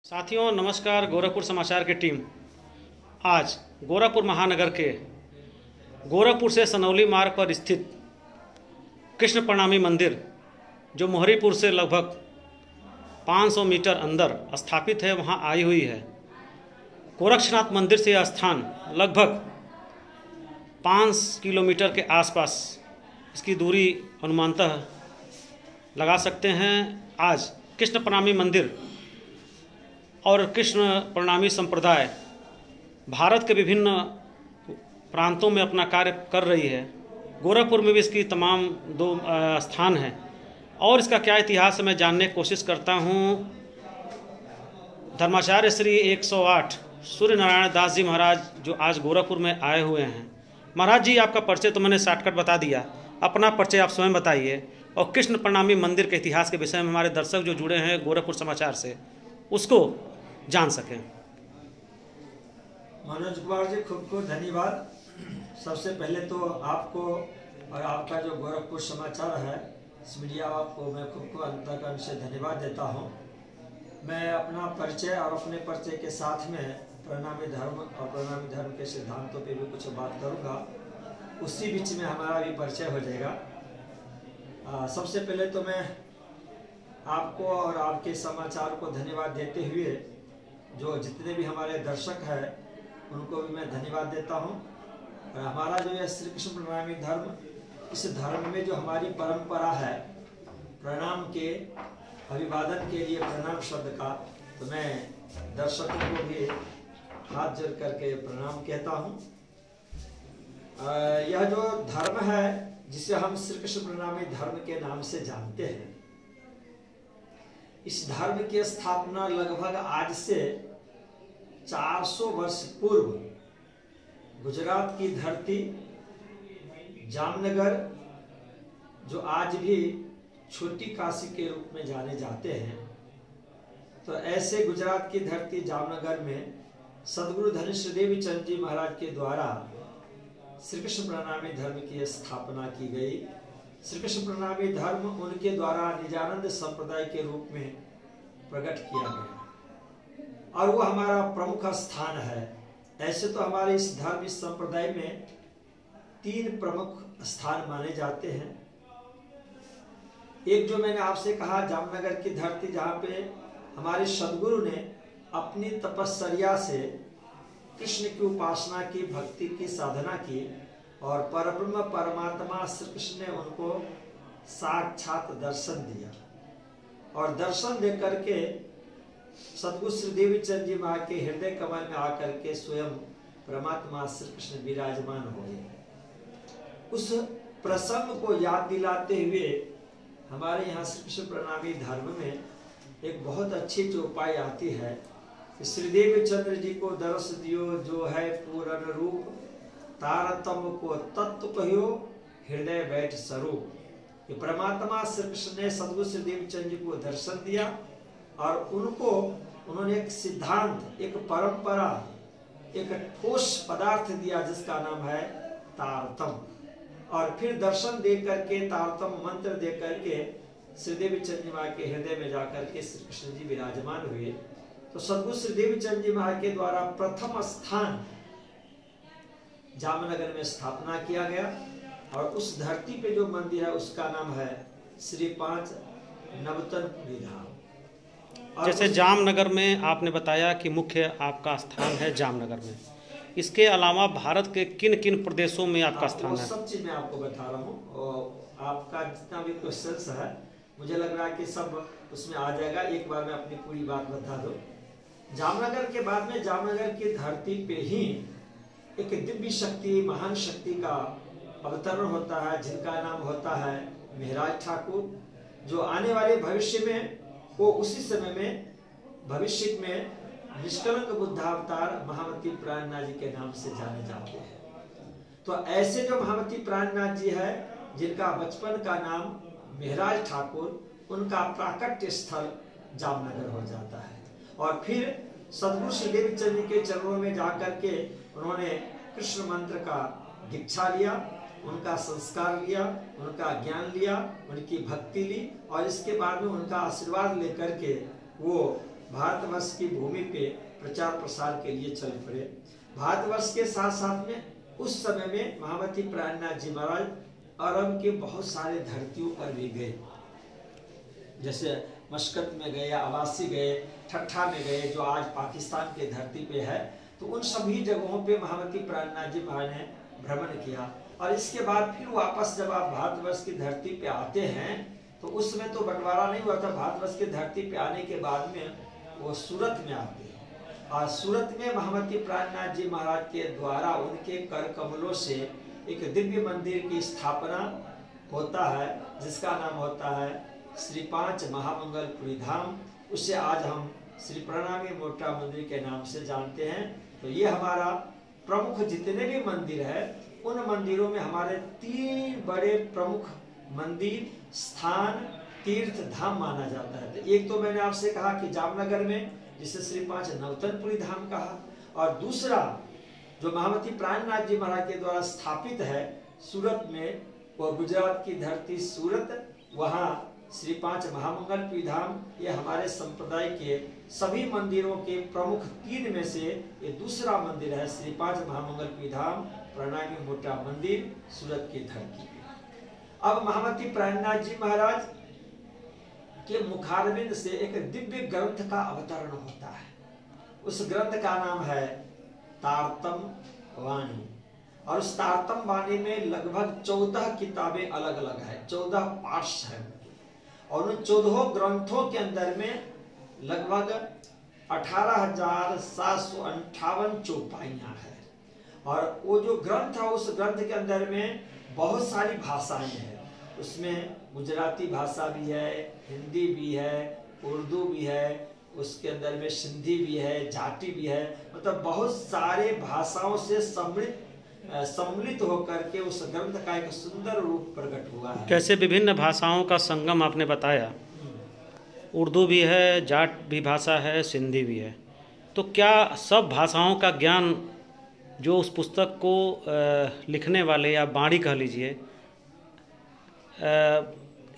साथियों नमस्कार। गोरखपुर समाचार की टीम आज गोरखपुर महानगर के गोरखपुर से सनौली मार्ग पर स्थित कृष्ण प्रणामी मंदिर जो मोहरीपुर से लगभग 500 मीटर अंदर स्थापित है वहां आई हुई है। गोरक्षनाथ मंदिर से यह स्थान लगभग 5 किलोमीटर के आसपास इसकी दूरी अनुमानतः लगा सकते हैं। आज कृष्ण प्रणामी मंदिर और कृष्ण प्रणामी संप्रदाय भारत के विभिन्न प्रांतों में अपना कार्य कर रही है। गोरखपुर में भी इसकी तमाम दो स्थान हैं और इसका क्या इतिहास है मैं जानने की कोशिश करता हूँ। धर्माचार्य श्री 108 सूर्य नारायण दास जी महाराज जो आज गोरखपुर में आए हुए हैं। महाराज जी आपका परिचय तो मैंने शॉर्टकट बता दिया, अपना परिचय आप स्वयं बताइए और कृष्ण प्रणामी मंदिर के इतिहास के विषय में हमारे दर्शक जो जुड़े हैं गोरखपुर समाचार से उसको जान सकें। मनोज कुमार जी खूब खूब धन्यवाद। सबसे पहले तो आपको और आपका जो गोरखपुर समाचार है इस मीडिया आपको मैं खूब खूब अंतःकरण से धन्यवाद देता हूं। मैं अपना परिचय और अपने परिचय के साथ में प्रणामी धर्म और प्रणामी धर्म के सिद्धांतों पे भी कुछ बात करूंगा, उसी बीच में हमारा भी परिचय हो जाएगा। सबसे पहले तो मैं आपको और आपके समाचार को धन्यवाद देते हुए जो जितने भी हमारे दर्शक हैं उनको भी मैं धन्यवाद देता हूं। और हमारा जो यह श्री कृष्ण प्रणामी धर्म, इस धर्म में जो हमारी परंपरा है प्रणाम के अभिवादन के लिए प्रणाम शब्द का, तो मैं दर्शकों को भी हाथ जोड़ करके प्रणाम कहता हूं। यह जो धर्म है जिसे हम श्री कृष्ण प्रणामी धर्म के नाम से जानते हैं, इस धर्म की स्थापना लगभग आज से 400 वर्ष पूर्व गुजरात की धरती जामनगर, जो आज भी छोटी काशी के रूप में जाने जाते हैं, तो ऐसे गुजरात की धरती जामनगर में सदगुरु धनेश्वर देवी चंद जी महाराज के द्वारा श्री कृष्ण प्रणामी धर्म की स्थापना की गई। श्री कृष्ण प्रणामी धर्म उनके द्वारा निजानंद संप्रदाय के रूप में प्रकट किया गया और वो हमारा प्रमुख स्थान है। ऐसे तो हमारे इस धर्म इस संप्रदाय में 3 प्रमुख स्थान माने जाते हैं। एक जो मैंने आपसे कहा जामनगर की धरती, जहाँ पे हमारे सदगुरु ने अपनी तपस्या से कृष्ण की उपासना की, भक्ति की साधना की और परब्रह्म परमात्मा श्री कृष्ण ने उनको साक्षात दर्शन दिया और दर्शन दे करके सदगुरु श्री देवी चंद जी माँ के हृदय कमल में आकर के स्वयं परमात्मा श्री कृष्ण विराजमान हो गए। उस प्रसंग को याद दिलाते हुए हमारे यहाँ श्री कृष्ण प्रणामी धर्म में एक बहुत अच्छी चौपाई आती है। श्रीदेव चंद्र जी को दर्श दियो जो है पूर्ण रूप, तारतम को तत्व कहियो हृदय बैठ स्वरूप। ये परमात्मा श्री कृष्ण ने सदगुरु श्रीदेव चंद्र जी को दर्शन दिया और उनको उन्होंने एक सिद्धांत, एक परंपरा, एक ठोस पदार्थ दिया जिसका नाम है तारतम। और फिर दर्शन दे करके, तारतम मंत्र दे करके श्रीदेवी चंद जी माँ के हृदय में जाकर के श्री कृष्ण जी विराजमान हुए। तो सदगुरु श्रीदेवी चंद जी महाराज के द्वारा प्रथम स्थान जामनगर में स्थापना किया गया और उस धरती पे जो मंदिर है उसका नाम है श्री 5 नवतनपुरी धाम। जैसे जामनगर में आपने बताया कि मुख्य आपका स्थान है जामनगर में, इसके अलावा भारत के किन किन प्रदेशों में आपका स्थान है? सब चीज मैं आपको बता रहा हूँ और आपका जितना भी क्वेश्चंस है मुझे लग रहा है कि सब उसमें आ जाएगा। एक बार मैं अपनी पूरी बात बता दूं। जामनगर के बाद में जामनगर की धरती पे ही एक दिव्य शक्ति, महान शक्ति का अवतरण होता है जिनका नाम होता है महराज ठाकुर, जो आने वाले भविष्य में वो उसी समय में भविष्य में निष्कलंक बुद्धावतार महामती प्राणनाथ जी के नाम से जाने जाते हैं। तो ऐसे जो महामती प्राणनाथ जी है जिनका बचपन का नाम महराज ठाकुर, उनका प्राकट्य स्थल जामनगर हो जाता है। और फिर सदगुरु श्री देवी चंद जी के चरणों में जाकर के उन्होंने कृष्ण मंत्र का दीक्षा लिया, उनका संस्कार लिया, उनका ज्ञान लिया, उनकी भक्ति ली और इसके बाद में उनका आशीर्वाद लेकर के वो भारतवर्ष की भूमि पे प्रचार प्रसार के लिए चल पड़े। भारतवर्ष के साथ साथ में उस समय में महामती प्राणनाथ जी महाराज अरब के बहुत सारे धरतियों पर भी गए, जैसे मस्कत में गए, अवासी गए, ठट्ठा में गए, जो आज पाकिस्तान के धरती पे है। तो उन सभी जगहों पे महामती प्राणनाथ जी महाराज ने भ्रमण किया। और इसके बाद फिर वापस जब आप भारतवर्ष की धरती पे आते हैं तो उसमें तो बंटवारा नहीं हुआ था। भारतवर्ष की धरती पे आने के बाद में वो सूरत में आते हैं और सूरत में महामती प्राणनाथ जी महाराज के द्वारा उनके कर कमलों से एक दिव्य मंदिर की स्थापना होता है, जिसका नाम होता है श्री 5 महामंगलपुरी धाम। उसे आज हम श्री प्रणामी मोटा मंदिर के नाम से जानते हैं। तो ये हमारा प्रमुख जितने भी मंदिर है उन मंदिरों में हमारे 3 बड़े प्रमुख मंदिर, स्थान, तीर्थ धाम माना जाता है। तो एक तो मैंने आपसे कहा कि जामनगर में, जिसे श्री 5 नवतनपुरी धाम कहा, और दूसरा जो महामती प्राणनाथ जी महाराज के द्वारा स्थापित है सूरत में, वो गुजरात की धरती सूरत, वहाँ श्री 5 महामंगलपुरी धाम। ये हमारे संप्रदाय के सभी मंदिरों के प्रमुख 3 में से ये दूसरा मंदिर है, श्री 5 महामंगलपुरी धाम, प्रणामी मोटा मंदिर, सूरत की धरती। अब महामती प्राणनाथ जी महाराज के मुखारविंद से एक दिव्य ग्रंथ का अवतरण होता है। उस ग्रंथ का नाम है तारतम वाणी, और उस तारतम वाणी में लगभग 14 किताबें अलग अलग है, 14 पार्ट्स है, और उन 14 ग्रंथों के अंदर में लगभग 18,758 चौपाइयां है। और वो जो ग्रंथ है उस ग्रंथ के अंदर में बहुत सारी भाषाएं हैं। उसमें गुजराती भाषा भी है, हिंदी भी है, उर्दू भी है, उसके अंदर में सिंधी भी है, जाटी भी है, मतलब बहुत सारे भाषाओं से सम्मिलित होकर के उस ग्रंथ का एक सुंदर रूप प्रकट हुआ है। कैसे विभिन्न भाषाओं का संगम आपने बताया, उर्दू भी है, जाट भी भाषा है, सिंधी भी है, तो क्या सब भाषाओं का ज्ञान जो उस पुस्तक को लिखने वाले या बाणी कह लीजिए,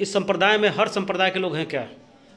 इस संप्रदाय में हर संप्रदाय के लोग हैं क्या?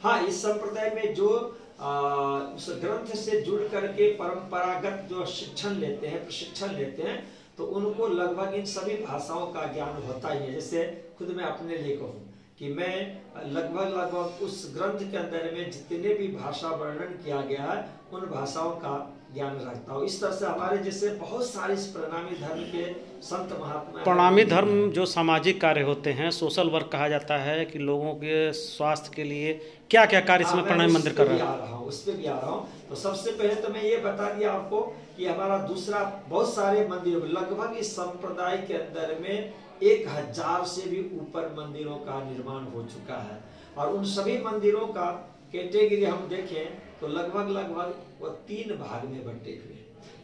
हाँ, इस संप्रदाय में जो उस ग्रंथ से जुड़ करके परंपरागत जो शिक्षण लेते हैं, प्रशिक्षण लेते हैं, तो उनको लगभग इन सभी भाषाओं का ज्ञान होता ही है। जैसे खुद मैं अपने लिए कहूँ कि मैं लगभग उस ग्रंथ के अंदर में जितने भी भाषा वर्णन किया गया है उन भाषाओं का ज्ञान रखता हूँ। इस तरह से हमारे जैसे बहुत सारे इस प्रणामी धर्म के संत महात्मा, प्रणामी धर्म जो सामाजिक कार्य होते हैं, सोशल वर्क कहा जाता है, कि लोगों के स्वास्थ्य के लिए क्या क्या कार्य इसमें प्रणामी मंदिर कर रहा है, उस पर भी आ रहा हूँ। तो सबसे पहले तो मैं ये बता दिया आपको कि हमारा दूसरा बहुत सारे मंदिर, लगभग इस संप्रदाय के अंदर में 1000 से भी ऊपर मंदिरों का निर्माण हो चुका है। और उन सभी मंदिरों का कैटेगरी हम देखें तो लगभग वो 3 भाग में बंटे हुए।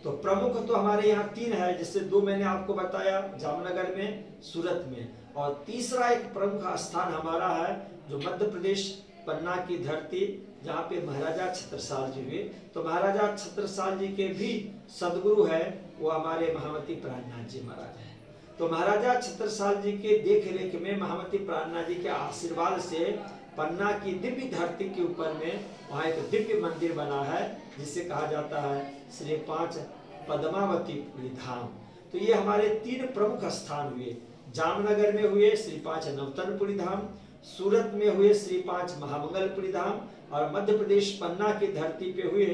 तो प्रमुख तो हमारे यहाँ 3 है, जिससे 2 मैंने आपको बताया, जामनगर में, सूरत में, और तीसरा एक प्रमुख स्थान हमारा है जो मध्य प्रदेश पन्ना की धरती, जहाँ पे महाराजा छत्रसाल जी हुए। तो महाराजा छत्रसाल जी के भी सदगुरु है वो हमारे महामती प्राणनाथ जी महाराज है। तो महाराजा छत्रसाल जी के देख रेख में, महामती प्राणनाथ जी के आशीर्वाद से पन्ना की दिव्य धरती के ऊपर में वहाँ एक दिव्य मंदिर बना है, जिसे कहा जाता है श्री 5 पद्मावतीपुरी धाम। तो ये हमारे 3 प्रमुख स्थान हुए। जामनगर में हुए श्री 5 नवतनपुरी धाम, सूरत में हुए श्री 5 महामंगलपुरी धाम, और मध्य प्रदेश पन्ना की धरती पे हुए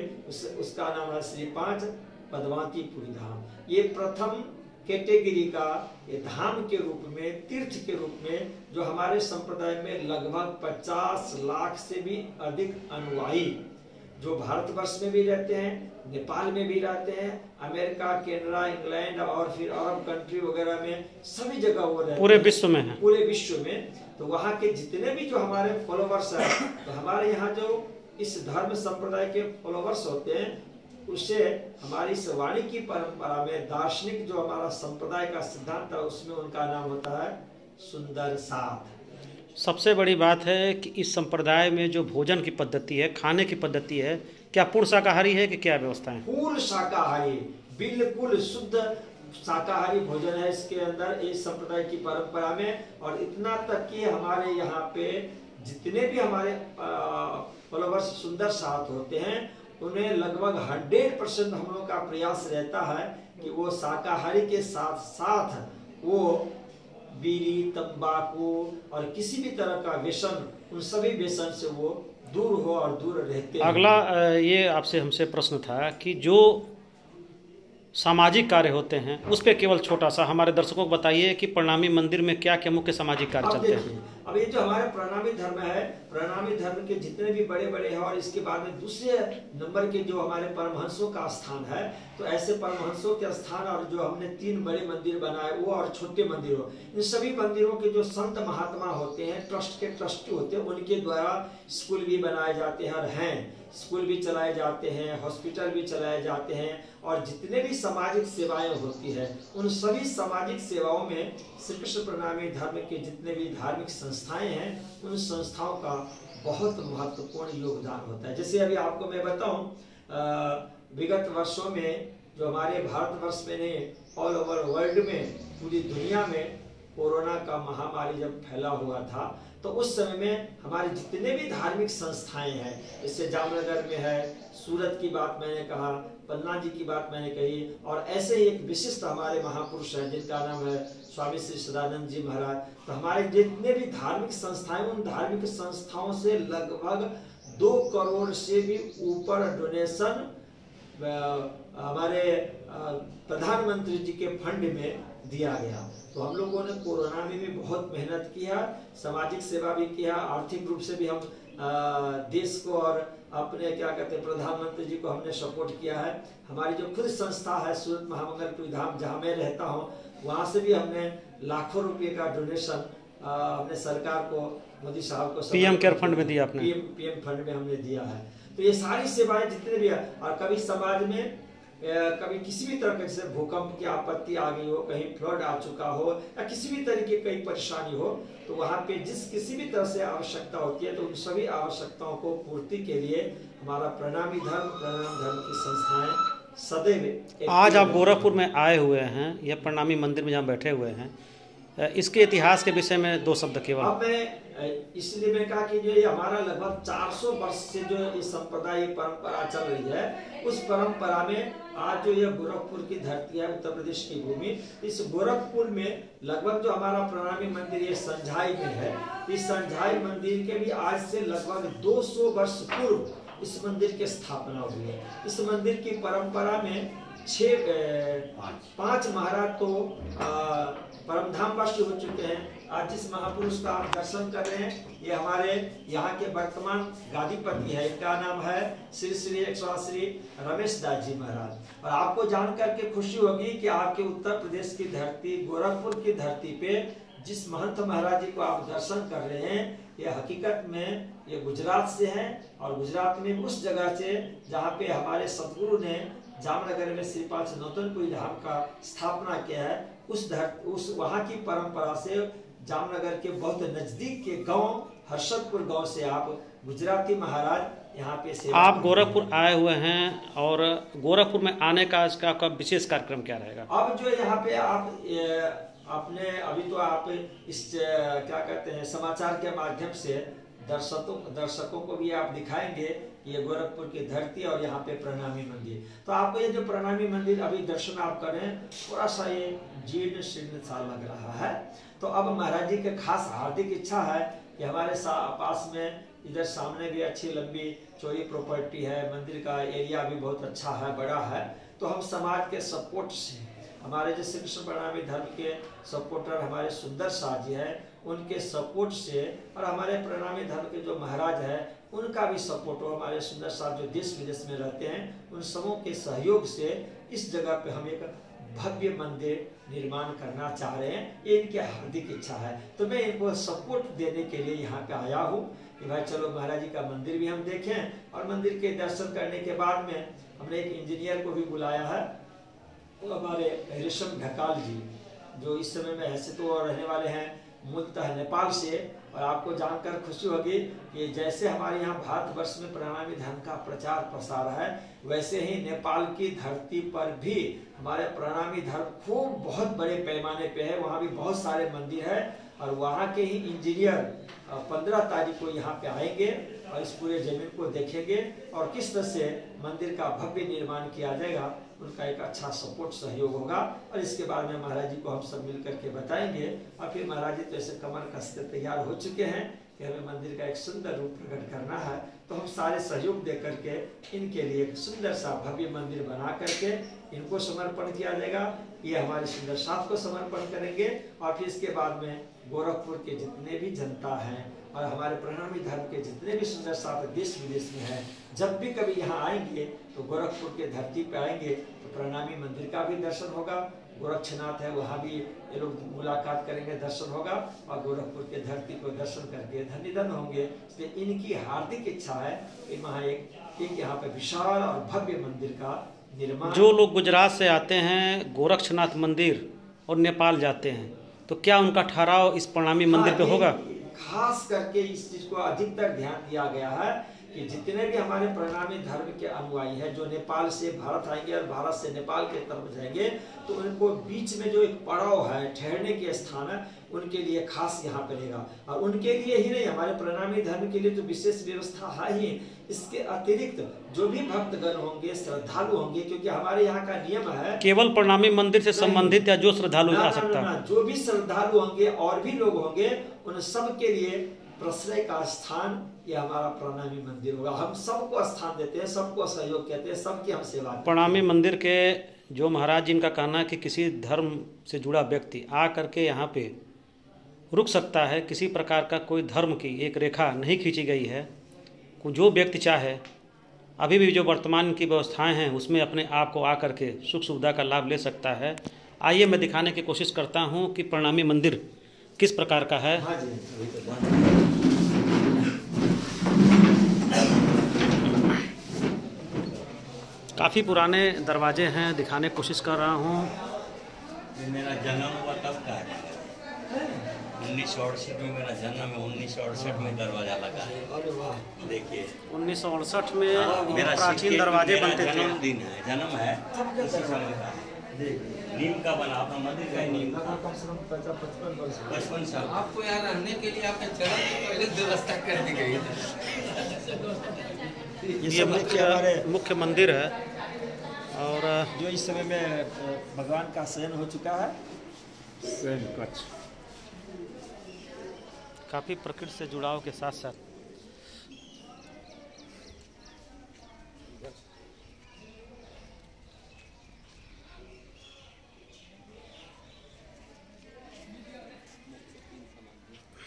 उसका नाम है श्री 5 पद्मावतीपुरी धाम। ये प्रथम कैटेगरी का ये धाम के रूप में, तीर्थ के रूप में, जो हमारे संप्रदाय में लगभग 50 लाख से भी अधिक अनुयायी जो भारतवर्ष में भी रहते हैं, नेपाल में भी रहते हैं, अमेरिका, कनाडा, इंग्लैंड और फिर अरब कंट्री वगैरह में, सभी जगह वो रहते हैं, पूरे विश्व में है, पूरे विश्व में। तो वहाँ के जितने भी जो हमारे फॉलोवर्स हैं, तो हमारे यहाँ जो इस धर्म संप्रदाय के फॉलोवर्स होते हैं, उससे हमारी इस वाणी की परंपरा में दार्शनिक जो हमारा संप्रदाय का सिद्धांत है, उसमें उनका नाम होता है सुंदर साथ। सबसे बड़ी बात है कि इस संप्रदाय में जो भोजन की पद्धति है, खाने की पद्धति है, क्या पूर्ण शाकाहारी है कि क्या व्यवस्था है? पूर्ण शाकाहारी, बिल्कुल शुद्ध शाकाहारी भोजन है इसके अंदर, इस संप्रदाय की परंपरा में। और इतना तक कि हमारे यहाँ पे जितने भी हमारे फॉलोवर्स सुंदर साथ होते हैं, उन्हें लगभग 100% हम लोग का प्रयास रहता है कि वो शाकाहारी के साथ साथ वो बीड़ी, तंबाकू और किसी भी तरह का व्यसन, उन सभी व्यसन से वो दूर हो और दूर रहते हैं। अगला ये आपसे हमसे प्रश्न था कि जो सामाजिक कार्य होते हैं उस पे केवल छोटा सा हमारे दर्शकों को बताइए कि प्रणामी मंदिर में क्या क्या मुख्य सामाजिक कार्य चलते हैं। अब ये जो हमारे प्रणामी धर्म है, प्रणामी धर्म के जितने भी बड़े बड़े हैं और इसके बाद में दूसरे नंबर के जो हमारे परमहंसों का स्थान है, तो ऐसे परमहंसों के स्थान और जो हमने 3 बड़े मंदिर बनाए वो और छोटे मंदिर हो, इन सभी मंदिरों के जो संत महात्मा होते हैं, ट्रस्ट के ट्रस्टी होते हैं, उनके द्वारा स्कूल भी बनाए जाते हैं और हैं स्कूल भी चलाए जाते हैं, हॉस्पिटल भी चलाए जाते हैं, और जितने भी सामाजिक सेवाएं होती है उन सभी सामाजिक सेवाओं में श्री कृष्ण प्रणामी धर्म के जितने भी धार्मिक संस्थाएं हैं उन संस्थाओं का बहुत महत्वपूर्ण योगदान होता है। जैसे अभी आपको मैं बताऊं, विगत वर्षों में जो हमारे भारतवर्ष में नहीं, ऑल ओवर वर्ल्ड में, पूरी दुनिया में कोरोना का महामारी जब फैला हुआ था, तो उस समय में हमारे जितने भी धार्मिक संस्थाएं हैं, जैसे जामनगर में है, सूरत की बात मैंने कहा, पन्ना जी की बात मैंने कही, और ऐसे ही एक विशिष्ट हमारे महापुरुष हैं जिनका नाम है स्वामी श्री सदानंद जी महाराज। तो हमारे जितने भी धार्मिक संस्थाएं, उन धार्मिक संस्थाओं से लगभग 2 करोड़ से भी ऊपर डोनेशन हमारे प्रधानमंत्री जी के फंड में दिया गया। तो हम लोगों ने कोरोना में भी बहुत मेहनत किया, सामाजिक सेवा भी किया, आर्थिक रूप से भी हम देश को और अपने क्या कहते हैं प्रधानमंत्री जी को हमने सपोर्ट किया है। हमारी जो खुद संस्था है सूरत महामंगलपुरी धाम, जहाँ मैं रहता हूँ, वहाँ से भी हमने लाखों रुपए का डोनेशन हमने सरकार को, मोदी साहब को, पीएम केयर फंड में दिया आपने? पीएम फंड में हमने दिया है। तो ये सारी सेवाएं जितने भी है, और कभी समाज में कभी किसी भी तरह से भूकंप की आपत्ति आ गई हो, कहीं फ्लड आ चुका हो, या किसी भी तरह की कई परेशानी हो, तो वहाँ पे किसी भी तरह से आवश्यकता होती है, तो उन सभी आवश्यकताओं को पूर्ति के लिए हमारा प्रणामी धर्म की संस्थाएं सदैव। आज आप गोरखपुर में आए हुए हैं, यह प्रणामी मंदिर में जहाँ बैठे हुए हैं, इसके इतिहास के विषय में 2 शब्द केवल। अब मैं इसलिए मैं कहा कि ये हमारा लगभग 400 वर्ष से जो ये संप्रदाय, ये परंपरा चल रही है, उस परंपरा में आज जो ये गोरखपुर की धरती है, उत्तर प्रदेश की भूमि, इस गोरखपुर में लगभग जो हमारा प्रणामी मंदिर ये संझाई में है, इस संझाई मंदिर के भी आज से लगभग 200 वर्ष पूर्व इस मंदिर की स्थापना हुई है। इस मंदिर की परंपरा में 5 महाराज तो परमधामवासी हो चुके हैं। आज जिस महापुरुष का आप दर्शन कर रहे हैं, ये हमारे यहाँ के वर्तमान गादीपति है, इनका नाम है श्री श्री 180 रमेश दास जी महाराज। और आपको जानकर के खुशी होगी कि आपके उत्तर प्रदेश की धरती, गोरखपुर की धरती पे जिस महंत महाराज जी को आप दर्शन कर रहे हैं, ये हकीकत में ये गुजरात से हैं, और गुजरात में उस जगह से जहाँ पे हमारे सतगुरु ने जामनगर में श्रीपाद नौतनपुरी धाम का स्थापना किया है, उस वहाँ की परंपरा से जामनगर के बहुत नजदीक के गांव हर्षदपुर गांव से आप गुजराती महाराज यहाँ पे सेवा। आप गोरखपुर आए हुए हैं, और गोरखपुर में आने का इसका आपका विशेष कार्यक्रम क्या रहेगा? अब जो यहाँ पे आप अपने अभी तो आप इस क्या कहते हैं समाचार के माध्यम से दर्शकों को भी आप दिखाएंगे ये गोरखपुर की धरती और यहाँ पे प्रणामी मंदिर। तो आपको ये जो प्रणामी मंदिर अभी दर्शन आप करें, थोड़ा सा ये जीर्ण शीर्ण सा लग रहा है। तो अब महाराज जी के खास हार्दिक इच्छा है कि हमारे पास में इधर सामने भी अच्छी लंबी चौड़ी प्रॉपर्टी है, मंदिर का एरिया भी बहुत अच्छा है, बड़ा है। तो हम समाज के सपोर्ट से, हमारे जो श्री कृष्ण प्रणामी धर्म के सपोर्टर हमारे सुंदर शाह जी हैं, उनके सपोर्ट से, और हमारे प्रणामी धर्म के जो महाराज हैं उनका भी सपोर्ट हो, हमारे सुंदर शाह जो देश विदेश में रहते हैं, उन सबों के सहयोग से इस जगह पे हम एक भव्य मंदिर निर्माण करना चाह रहे हैं। ये इनकी हार्दिक इच्छा है। तो मैं इनको सपोर्ट देने के लिए यहाँ पे आया हूँ कि भाई चलो महाराज जी का मंदिर भी हम देखें, और मंदिर के दर्शन करने के बाद में हमने एक इंजीनियर को भी बुलाया है, वो हमारे रेशम ढकाल जी, जो इस समय में ऐसे तो रहने वाले हैं मूलतः नेपाल से। और आपको जानकर खुशी होगी कि जैसे हमारे यहाँ भारतवर्ष में प्रणामी धर्म का प्रचार प्रसार है, वैसे ही नेपाल की धरती पर भी हमारे प्रणामी धर्म खूब बहुत बड़े पैमाने पे है। वहाँ भी बहुत सारे मंदिर है, और वहाँ के ही इंजीनियर 15 तारीख को यहाँ पे आएंगे, और इस पूरे जमीन को देखेंगे और किस तरह से मंदिर का भव्य निर्माण किया जाएगा, उनका एक अच्छा सपोर्ट सहयोग होगा। और इसके बाद में महाराज जी को हम सब मिल करके बताएंगे। और फिर महाराज जी तो ऐसे कमर कसते तैयार हो चुके हैं कि हमें मंदिर का एक सुंदर रूप प्रकट करना है, तो हम सारे सहयोग दे करके इनके लिए एक सुंदर सा भव्य मंदिर बना करके इनको समर्पण किया जाएगा। ये हमारे सुंदर साथ को समर्पण करेंगे। और फिर इसके बाद में गोरखपुर के जितने भी जनता हैं और हमारे प्रणामी धर्म के जितने भी सुंदर साथ देश विदेश में हैं, जब भी कभी यहाँ आएंगे तो गोरखपुर के धरती पे आएंगे तो प्रणामी मंदिर का भी दर्शन होगा, गोरक्षनाथ है वहाँ भी ये लोग मुलाकात करेंगे, दर्शन होगा और गोरखपुर के धरती को दर्शन करके धन्यधन होंगे। इसलिए इनकी हार्दिक इच्छा है कि वहाँ एक यहाँ पे विशाल और भव्य मंदिर का निर्माण। जो लोग गुजरात से आते हैं गोरक्षनाथ मंदिर और नेपाल जाते हैं, तो क्या उनका ठहराव इस प्रणामी मंदिर पे होगा? खास करके इस चीज को अधिकतर ध्यान दिया गया है कि जितने भी हमारे प्रणामी धर्म के अनुयायी हैं जो नेपाल से भारत आएंगे और भारत से नेपाल के तरफ जाएंगे, तो उनको बीच में जो एक पड़ाव है, ठहरने के स्थान है, उनके लिए खास यहाँ पे रहेगा। और उनके लिए ही नहीं, हमारे प्रणामी धर्म के लिए तो विशेष व्यवस्था है ही। इसके अतिरिक्त जो भी भक्तगण होंगे, श्रद्धालु होंगे, क्योंकि हमारे यहाँ का नियम है केवल प्रणामी मंदिर से संबंधित या जो श्रद्धालु आ सकता है, जो भी श्रद्धालु होंगे और भी लोग होंगे, उन सब के लिए प्रश्रय का स्थान ये हमारा प्रणामी मंदिर होगा। हम सबको स्थान देते हैं, सबको सहयोग कहते हैं, सबकी हम सेवा। प्रणामी मंदिर के जो महाराज जी का कहना है कि किसी धर्म से जुड़ा व्यक्ति आ करके यहाँ पे रुक सकता है, किसी प्रकार का कोई धर्म की एक रेखा नहीं खींची गई है। जो व्यक्ति चाहे अभी भी जो वर्तमान की व्यवस्थाएं हैं उसमें अपने आप को आ करके सुख सुविधा का लाभ ले सकता है। आइए मैं दिखाने की कोशिश करता हूँ कि प्रणामी मंदिर किस प्रकार का है। हाँ जी। काफ़ी पुराने दरवाजे हैं, दिखाने की कोशिश कर रहा हूँ। मेरा जन्म हुआ तब का है, 1968 में मेरा जन्म है। 1968 में दरवाजा लगा है। अरे वाह, देखिए 1968 में प्राचीन दरवाजे बनते थे। जन्मदिन है, जन्म है उसी समय का है। नीम का बना, अपना मंदिर का नीम का। 55 साल। आपको यहाँ रहने के लिए आपके चरण की पहले व्यवस्था कर दी गई है। ये मुख्य मंदिर है और जो इस समय में भगवान का शयन हो चुका है, शयन कक्ष। काफ़ी प्रकृति से जुड़ाव के साथ साथ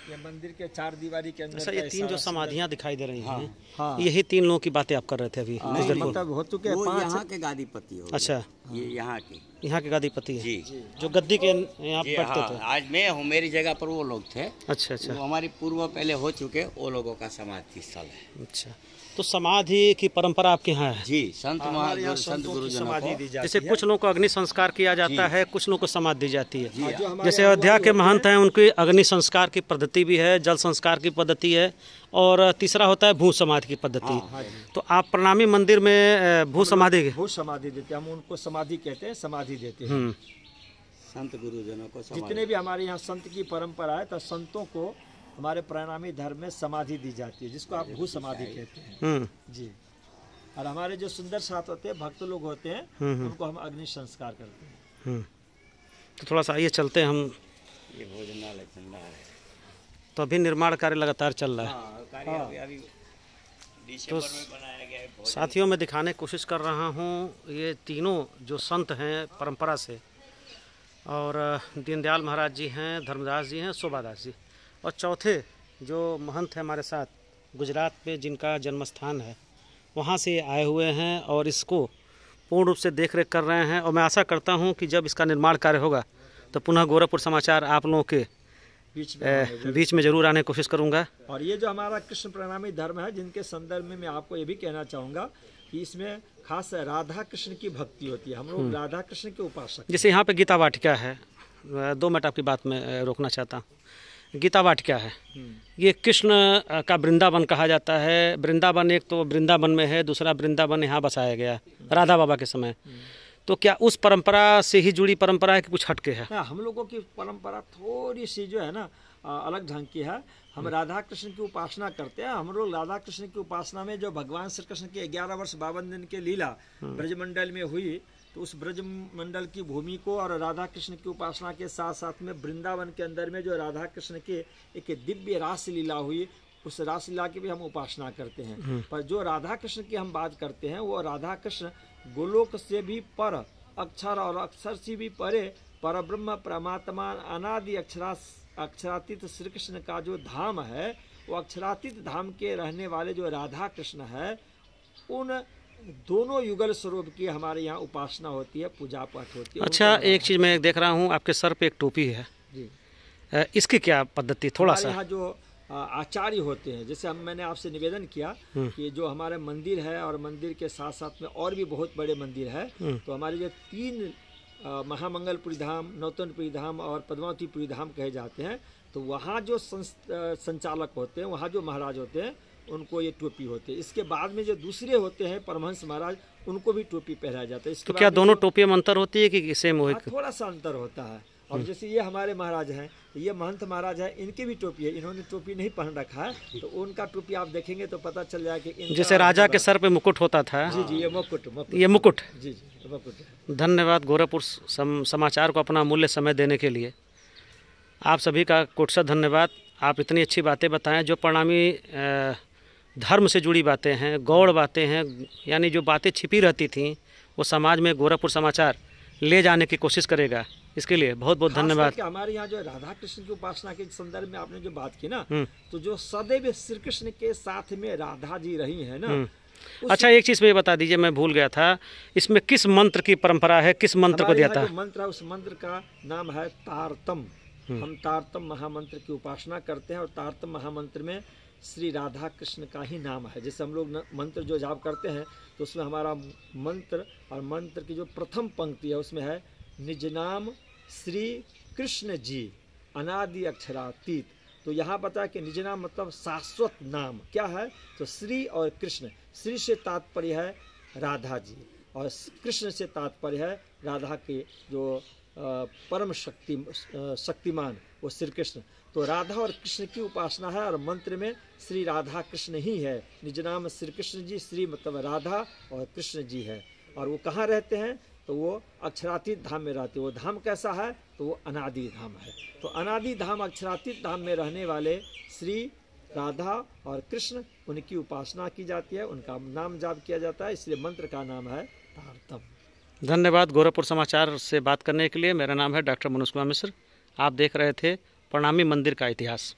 ये मंदिर के चार दीवारी के अंदर। अच्छा, ये तीन जो समाधियां दिखाई दे रही हैं, हाँ। यही तीन लोगों की बातें आप कर रहे थे अभी? मतलब हो चुके हैं 5। यहाँ के गादीपति हो। अच्छा, ये यहाँ के गादीपति है जी, जो गद्दी के यहाँ जी, बैठते हाँ, थे। आज मैं हूँ, मेरी जगह पर वो लोग थे। अच्छा अच्छा वो हमारी पूर्व पहले हो चुके, वो लोगों का समाधि स्थल है। अच्छा, तो समाधि की परंपरा आपके यहाँ है? जी, संत गुरुजनों समाधि को। दी जाती जैसे है। कुछ लोगों को अग्नि संस्कार किया जाता है, कुछ लोगों को समाधि दी जाती है। जो हमारे जैसे यहाँ अयोध्या के वो- महंत हैं, उनकी अग्नि संस्कार की पद्धति भी है, जल संस्कार की पद्धति है, और तीसरा होता है भू समाधि की पद्धति। तो आप प्रणामी मंदिर में भू समाधि भू समाधि देते हैं, हम उनको समाधि कहते हैं, समाधि देते हैं। संत गुरुजनों को समाधि। जितने भी हमारे यहाँ संत की परंपरा है, तो संतों को हमारे प्रणामी धर्म में समाधि दी जाती है, जिसको आप भू समाधि कहते हैं जी। और हमारे जो सुंदर साथ होते हैं, भक्त लोग होते हैं, उनको हम अग्नि संस्कार करते हैं। तो थोड़ा सा आइए चलते हैं हम। ये भोजनालय ठंडा है। तो अभी निर्माण कार्य लगातार चल रहा है। अभी दिसंबर में बनाया गया है। साथियों, मैं दिखाने की कोशिश कर रहा हूँ, ये तीनों जो संत हैं परंपरा से, और दीनदयाल महाराज जी हैं, धर्मदास जी हैं, शोभादास जी, और चौथे जो महंत हैं हमारे साथ गुजरात में, जिनका जन्म स्थान है, वहाँ से आए हुए हैं और इसको पूर्ण रूप से देख रेख कर रहे हैं। और मैं आशा करता हूँ कि जब इसका निर्माण कार्य होगा तो पुनः गोरखपुर समाचार आप लोगों के बीच में जरूर आने की कोशिश करूँगा। और ये जो हमारा कृष्ण प्रणामी धर्म है, जिनके संदर्भ में मैं आपको ये भी कहना चाहूँगा कि इसमें खास राधा कृष्ण की भक्ति होती है। हम लोग राधा कृष्ण के उपासक। जैसे यहाँ पे गीता वाटिका है, 2 मिनट आपकी बात में रोकना चाहता हूँ। गीता वाटिका है, ये कृष्ण का वृंदावन कहा जाता है। वृंदावन एक तो वृंदावन में है, दूसरा वृंदावन यहाँ बसाया गया राधा बाबा के समय। तो क्या उस परंपरा से ही जुड़ी परंपरा है कि कुछ हटके है? हम लोगों की परंपरा थोड़ी सी जो है ना अलग ढंग की है। हम राधा कृष्ण की उपासना करते हैं। हम लोग राधा कृष्ण की उपासना में जो भगवान श्री कृष्ण की 11 वर्ष 52 दिन की लीला ब्रजमंडल में हुई, तो उस ब्रजमंडल की भूमि को और राधा कृष्ण की उपासना के साथ साथ में वृंदावन के अंदर में जो राधा कृष्ण की एक दिव्य रास लीला हुई, उस रासलीला की भी हम उपासना करते हैं। पर जो राधा कृष्ण की हम बात करते हैं वो राधा कृष्ण गोलोक से भी पर, अक्षर और अक्षर से भी परे, परब्रह्म परमात्मा अनादि अक्षरातीत श्री कृष्ण का जो धाम है, वो अक्षरातीत धाम के रहने वाले जो राधा कृष्ण है, उन दोनों युगल स्वरूप की हमारे यहाँ उपासना होती है, पूजा पाठ होती है। अच्छा, एक चीज़ मैं देख रहा हूँ, आपके सर पे एक टोपी है जी। इसकी क्या पद्धति, थोड़ा सा? यहाँ जो आचार्य होते हैं, जैसे मैंने आपसे निवेदन किया कि जो हमारे मंदिर है और मंदिर के साथ साथ में और भी बहुत बड़े मंदिर है, तो हमारे जो 3 महामंगलपुरी धाम, नौतनपुरी धाम और पद्मावतीपुरी धाम कहे जाते हैं, तो वहाँ जो संचालक होते हैं, वहाँ जो महाराज होते हैं, उनको ये टोपी होती है। इसके बाद में जो दूसरे होते हैं परमहंस महाराज, उनको भी टोपी पहनाया जाता है। तो क्या दोनों टोपियों में अंतर होती है कि सेम हो? थोड़ा सा अंतर होता है। और जैसे ये हमारे महाराज हैं, ये महंत महाराज हैं, इनकी भी टोपी है, इन्होंने टोपी नहीं पहन रखा है, तो उनका टोपी आप देखेंगे तो पता चल जाएगा कि जैसे राजा के सर पे मुकुट होता था। जी जी, ये मुकुट ये मुकुट। जी जी, मुकुट। धन्यवाद गोरखपुर समाचार को अपना अमूल्य समय देने के लिए। आप सभी का कोटसा धन्यवाद। आप इतनी अच्छी बातें बताएं, जो परिणामी धर्म से जुड़ी बातें हैं, गौड़ बातें हैं, यानी जो बातें छिपी रहती थीं, वो समाज में गोरखपुर समाचार ले जाने की कोशिश करेगा। इसके लिए बहुत बहुत धन्यवाद। हमारे यहाँ जो राधा कृष्ण की उपासना के संदर्भ में आपने जो बात की ना, तो जो सदैव श्री कृष्ण के साथ में राधा जी रही है ना। अच्छा, एक चीज़ में बता दीजिए, मैं भूल गया था, इसमें किस मंत्र की परंपरा है, किस मंत्र को दिया था? मंत्र है, उस मंत्र का नाम है तारतम। हम तारतम महामंत्र की उपासना करते हैं, और तारतम महामंत्र में श्री राधा कृष्ण का ही नाम है। जैसे हम लोग मंत्र जो जाप करते हैं, तो उसमें हमारा मंत्र और मंत्र की जो प्रथम पंक्ति है उसमें है निज नाम श्री कृष्ण जी अनादि अक्षरातीत। तो यहाँ बताया कि निज नाम मतलब शाश्वत नाम क्या है, तो श्री और कृष्ण। श्री से तात्पर्य है राधा जी, और कृष्ण से तात्पर्य है राधा के जो परम शक्तिमान वो श्री कृष्ण। तो राधा और कृष्ण की उपासना है, और मंत्र में श्री राधा कृष्ण ही है। निज नाम श्री कृष्ण जी, श्री मतलब राधा और कृष्ण जी है। और वो कहाँ रहते हैं, तो वो अक्षरातीत धाम में रहते हैं। वो धाम कैसा है, तो वो अनादि धाम है। तो अनादि धाम अक्षरातीत धाम में रहने वाले श्री राधा और कृष्ण, उनकी उपासना की जाती है, उनका नाम जाप किया जाता है, इसलिए मंत्र का नाम है तारतम। धन्यवाद गोरखपुर समाचार से बात करने के लिए। मेरा नाम है डॉक्टर मनोज कुमार मिश्र। आप देख रहे थे प्रणामी मंदिर का इतिहास।